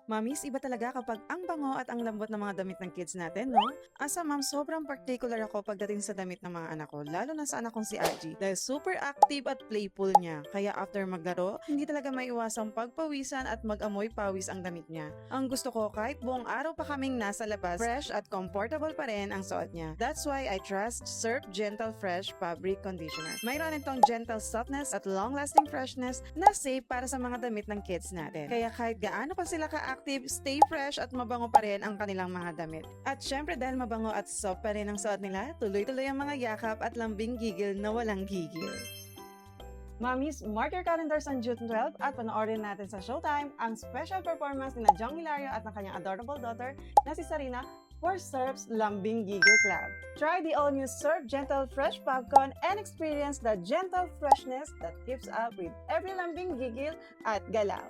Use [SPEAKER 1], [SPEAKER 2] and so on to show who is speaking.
[SPEAKER 1] Mamis, iba talaga kapag ang bango at ang lambot ng mga damit ng kids natin, no? As a mom, sobrang particular ako pagdating sa damit ng mga anak ko, lalo na sa anak kong si Archie, dahil super active at playful niya. Kaya after maglaro, hindi talaga maiwasang pagpawisan at mag-amoy pawis ang damit niya. Ang gusto ko, kahit buong araw pa kaming nasa labas, fresh at comfortable pa rin ang suot niya. That's why I trust Surf Gentle Fresh Fabric Conditioner. Mayroon itong gentle softness at long-lasting freshness na safe para sa mga damit ng kids natin. Kaya kahit gaano pa sila ka-active, stay fresh at mabango pa rin ang kanilang mga damit. At syempre dahil mabango at soft pa rin ang suot nila, tuloy-tuloy ang mga yakap at lambing gigil na walang gigil. Mamis, mark your calendars on June 12 at panoorin natin sa Showtime ang special performance ni Jong Hilario at ng kanyang adorable daughter na si Sarina for Surf's Lambing Gigil Club. Try the all-new Surf Gentle Fresh Popcorn and experience the gentle freshness that keeps up with every lambing gigil at galaw.